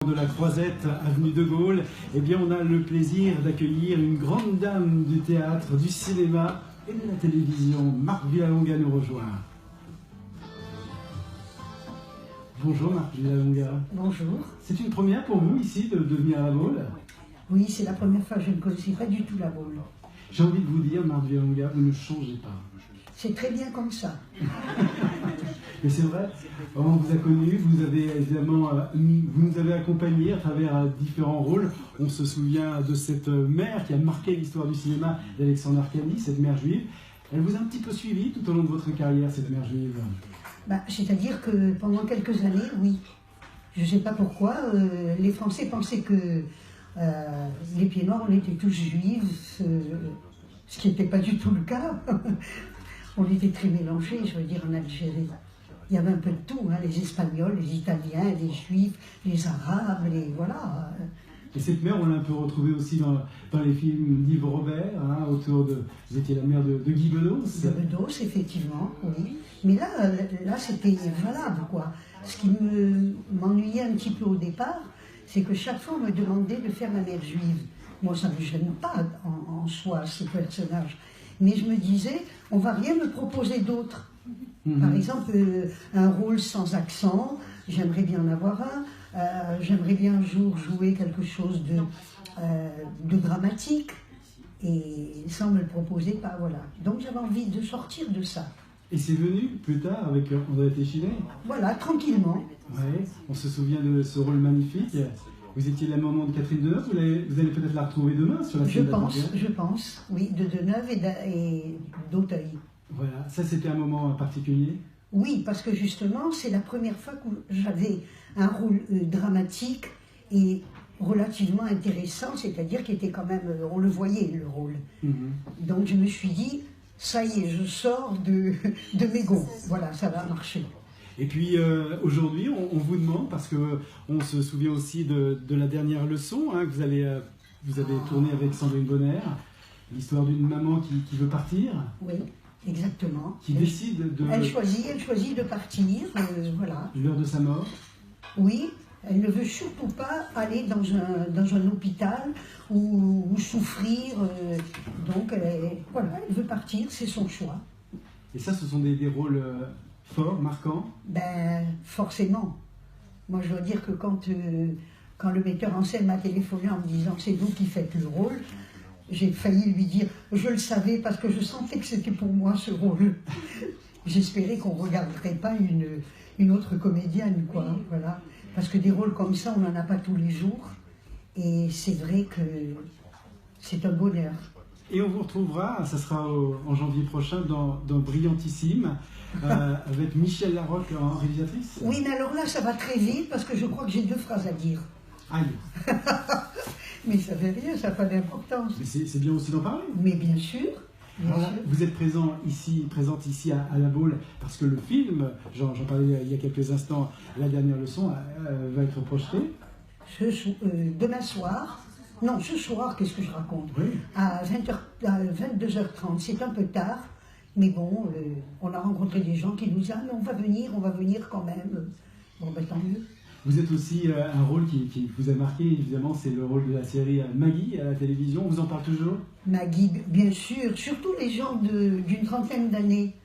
De la Croisette, avenue de Gaulle, eh bien on a le plaisir d'accueillir une grande dame du théâtre, du cinéma et de la télévision. Marc Villalonga nous rejoint. Bonjour Marc Villalonga. Bonjour. C'est une première pour vous ici de venir à la Baule? Oui, c'est la première fois que je ne connaissais pas du tout la Baule. J'ai envie de vous dire, Marc Villalonga, vous ne changez pas. C'est très bien comme ça. Mais c'est vrai, on vous a connu, vous avez évidemment, vous nous avez accompagnés à travers différents rôles. On se souvient de cette mère qui a marqué l'histoire du cinéma d'Alexandre Arcani, cette mère juive. Elle vous a un petit peu suivi tout au long de votre carrière, cette mère juive? C'est-à-dire que pendant quelques années, oui. Je ne sais pas pourquoi, les Français pensaient que les pieds noirs, on était tous juifs, ce qui n'était pas du tout le cas. On était très mélangés, je veux dire, en Algérie. Il y avait un peu de tout, hein, les Espagnols, les Italiens, les Juifs, les Arabes, voilà. Et cette mère, on l'a un peu retrouvée aussi dans les films d'Yves Robert, hein, autour de... Vous étiez la mère de Guy Bedos. De Bedos, effectivement, oui. Mais là c'était valable, quoi. Ce qui m'ennuyait un petit peu au départ, c'est que chaque fois, on me demandait de faire la mère juive. Moi, ça ne me gêne pas en soi, ce personnage. Mais je me disais, on ne va rien me proposer d'autre. Par exemple, un rôle sans accent, j'aimerais bien en avoir un. J'aimerais bien un jour jouer quelque chose de dramatique. Et ça, on ne me le proposait pas, voilà. Donc j'avais envie de sortir de ça. Et c'est venu plus tard avec André Téchiné. Voilà, tranquillement. Ouais, on se souvient de ce rôle magnifique. Vous étiez la maman de Catherine Deneuve, vous allez peut-être la retrouver demain sur la scène d'Auteuil. Je pense, oui, de Deneuve et d'Auteuil. Voilà, ça c'était un moment particulier? Oui, parce que justement, c'est la première fois que j'avais un rôle dramatique et relativement intéressant, c'est-à-dire qu'il était quand même, on le voyait le rôle. Donc je me suis dit, ça y est, je sors de mes gonds, voilà, ça va marcher. Et puis aujourd'hui, on vous demande, parce qu'on se souvient aussi de la dernière leçon, hein, que vous avez tourné avec Sandrine Bonner, l'histoire d'une maman qui veut partir. Oui, exactement. Qui décide de... Elle choisit de partir, voilà. L'heure de sa mort. Oui, elle ne veut surtout pas aller dans un hôpital ou souffrir, donc voilà, elle veut partir, c'est son choix. Et ça, ce sont des rôles... forts, marquants? Ben, forcément. Moi, je dois dire que quand le metteur en scène m'a téléphoné en me disant « c'est vous qui faites le rôle », j'ai failli lui dire « je le savais parce que je sentais que c'était pour moi ce rôle ». J'espérais qu'on ne regarderait pas une autre comédienne, quoi, voilà. Parce que des rôles comme ça, on n'en a pas tous les jours. Et c'est vrai que c'est un bonheur. Et on vous retrouvera, ça sera en janvier prochain, dans Brillantissime, avec Michel Larocque en réalisatrice. Oui, mais alors là, ça va très vite, parce que je crois que j'ai 2 phrases à dire. Aïe. Mais ça fait rien, ça n'a pas d'importance. Mais c'est bien aussi d'en parler. Mais bien sûr. Vous êtes présente ici à la Baule, parce que le film, j'en parlais il y a quelques instants, la dernière leçon, va être projeté. Demain soir. Non, ce soir, qu'est-ce que je raconte? Oui. À 22h30, c'est un peu tard, mais bon, on a rencontré des gens qui nous disent « Ah, mais on va venir quand même. » Bon, ben tant mieux. Vous êtes aussi un rôle qui vous a marqué, évidemment, c'est le rôle de la série Maggie à la télévision. On vous en parle toujours? Maggie, bien sûr, surtout les gens d'une trentaine d'années.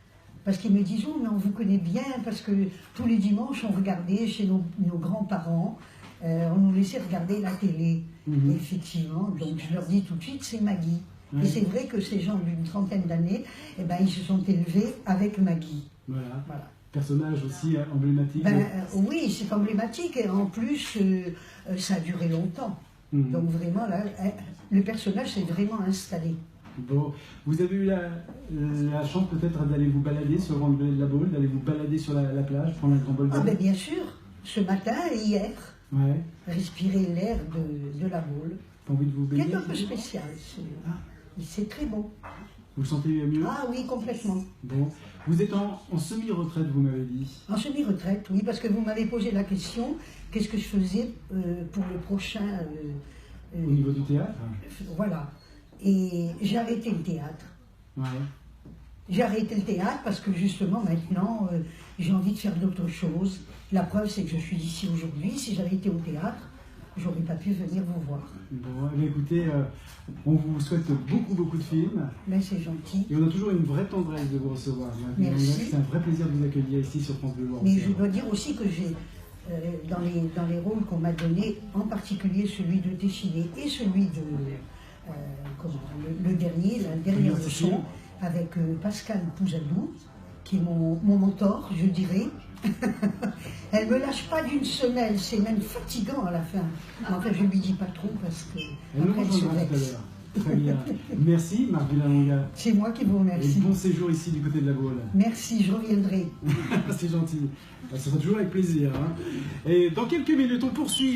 Parce qu'ils me disent « Oh, mais on vous connaît bien, parce que tous les dimanches, on regardait chez nos grands-parents, on nous laissait regarder la télé. » Effectivement, donc je leur dis tout de suite, c'est Maggie. Et c'est vrai que ces gens d'une trentaine d'années, eh ben, ils se sont élevés avec Maggie. Voilà. Personnage aussi emblématique. Oui, c'est emblématique et en plus, ça a duré longtemps. Donc vraiment, là, le personnage s'est vraiment installé. Bon, vous avez eu la chance peut-être d'aller vous balader sur le Grand de la Baule, d'aller vous balader sur la plage, prendre un grand bol d'air? Ah ben bien sûr, ce matin et hier. Ouais. Respirer l'air de la Baule. Pas envie de vous baigner? C'est un peu spécial. C'est très beau. Vous le sentez mieux? Ah oui, complètement. Bon. Vous êtes en semi-retraite, vous m'avez dit. En semi-retraite, oui, parce que vous m'avez posé la question, qu'est-ce que je faisais pour le prochain... Au niveau du théâtre? Voilà. Et j'ai arrêté le théâtre. Ouais. J'ai arrêté le théâtre parce que justement maintenant j'ai envie de faire d'autres choses. La preuve c'est que je suis ici aujourd'hui. Si j'avais été au théâtre, j'aurais pas pu venir vous voir. Bon, eh bien, écoutez, on vous souhaite beaucoup de films. Mais c'est gentil. Et on a toujours une vraie tendresse de vous recevoir. Merci. C'est un vrai plaisir de vous accueillir ici sur France Bleu. Mais je dois dire aussi que j'ai, dans les rôles qu'on m'a donnés, en particulier celui de Téchiné et celui de, le dernier, la dernière leçon, avec Pascal Pouzadou, qui est mon mentor, je dirais. Elle ne me lâche pas d'une semelle, c'est même fatigant à la fin. Enfin, je ne lui dis pas trop parce que après elle se vexe. Très bien. Merci Marc Villalonga. C'est moi qui vous remercie. Et bon séjour ici du côté de la Baule. Merci, je reviendrai. C'est gentil. Ça sera toujours avec plaisir. Hein. Et dans quelques minutes, on poursuit.